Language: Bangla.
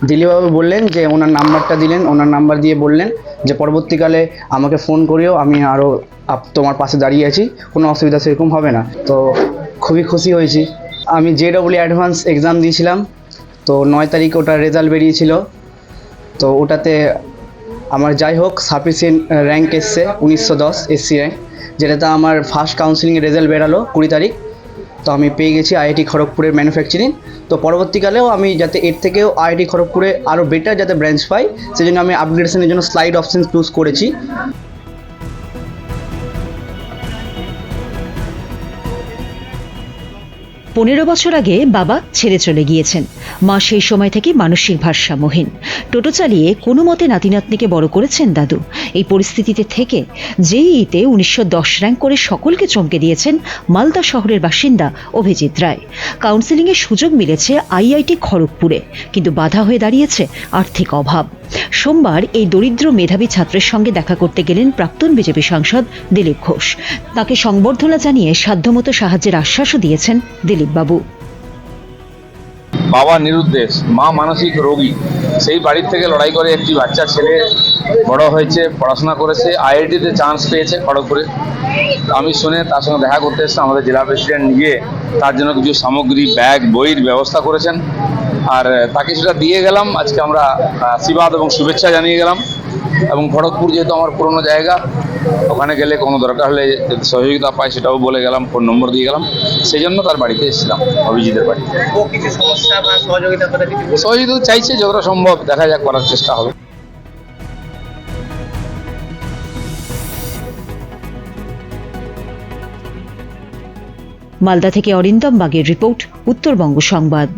দিলীপবাবু বললেন যে ওনার নাম্বারটা দিলেন, ওনার নাম্বার দিয়ে বললেন যে পরবর্তীকালে আমাকে ফোন করিও, আমি আরও তোমার পাশে দাঁড়িয়ে আছি, কোনো অসুবিধা সেরকম হবে না। তো খুবই খুশি হয়েছি। আমি JEE অ্যাডভান্স এক্সাম দিয়েছিলাম, তো 9 তারিখ ওটার রেজাল্ট বেরিয়েছিল। তো ওটাতে আমার যাই হোক সাফিসিয়েন্ট র্যাঙ্ক এসছে 1910 SC র্যাঙ্ক, যেটাতে আমার ফার্স্ট কাউন্সিলিংয়ের রেজাল্ট বেরালো 20 তারিখ। তো আমি পেয়ে গেছি IIT খড়গপুরের ম্যানুফ্যাকচারিং। তো পরবর্তীকালেও আমি যাতে এর থেকেও IIT খড়গপুরে আরও বেটার যাতে ব্রাঞ্চ পাই, সেই জন্য আমি আপগ্রেডেশনের জন্য স্লাইড অপশন চুজ করেছি। 15 বছর আগে বাবা ছেড়ে চলে গিয়েছেন। মা সেই সময় থেকে মানসিক ভারসাম্যহীন। টোটো চালিয়ে কোনো মতে নাতি নাতনিকে বড় করেছেন দাদু। এই পরিস্থিতিতে থেকে JEE-তে 1910 র্যাঙ্ক করে সকলকে চমকে দিয়েছেন মালদা শহরের বাসিন্দা অভিজিৎ রায়। কাউন্সেলিংয়ের সুযোগ মিলেছে IIT খড়গপুরে, কিন্তু বাধা হয়ে দাঁড়িয়েছে আর্থিক অভাব। সোমবার এই দরিদ্র মেধাবী ছাত্রের সঙ্গে দেখা করতে গেলেন প্রাক্তন বিজেপি সাংসদ দিলীপ ঘোষ। তাকে সংবর্ধনা জানিয়ে সাধ্যমতো সাহায্যের আশ্বাসও দিয়েছেন দিলীপবাবু। বাবা নিরুদ্দেশ, মা মানসিক রোগী, সেই বাড়ির থেকে লড়াই করে একটি বাচ্চা ছেলে বড় হয়েছে, পড়াশোনা করেছে, IIT-তে চান্স পেয়েছে খড়গপুরে। আমি শুনে তার সঙ্গে দেখা করতে এসেছি। আমাদের জেলা প্রেসিডেন্ট নিয়ে তার জন্য কিছু সামগ্রী, ব্যাগ, বইয়ের ব্যবস্থা করেছেন, আর তাকে সেটা দিয়ে গেলাম। আজকে আমরা আশীর্বাদ এবং শুভেচ্ছা জানিয়ে গেলাম। এবং খড়গপুর যেহেতু আমার পুরনো জায়গা, ওখানে গেলে কোনো দরকার হলে যদি সহযোগিতা পাই সেটাও বলে গেলাম, ফোন নম্বর দিয়ে গেলাম। সেই জন্য তার বাড়িতে এসেছিলাম, অভিজিতের বাড়িতে। ও কিছু সমস্যা বা সহযোগিতা করে কিছু সহযোগিতা চাইছে, যতটা সম্ভব দেখা যাক, করার চেষ্টা হবে। মালদা থেকে অরিন্দম বাগের রিপোর্ট, উত্তরবঙ্গ সংবাদ।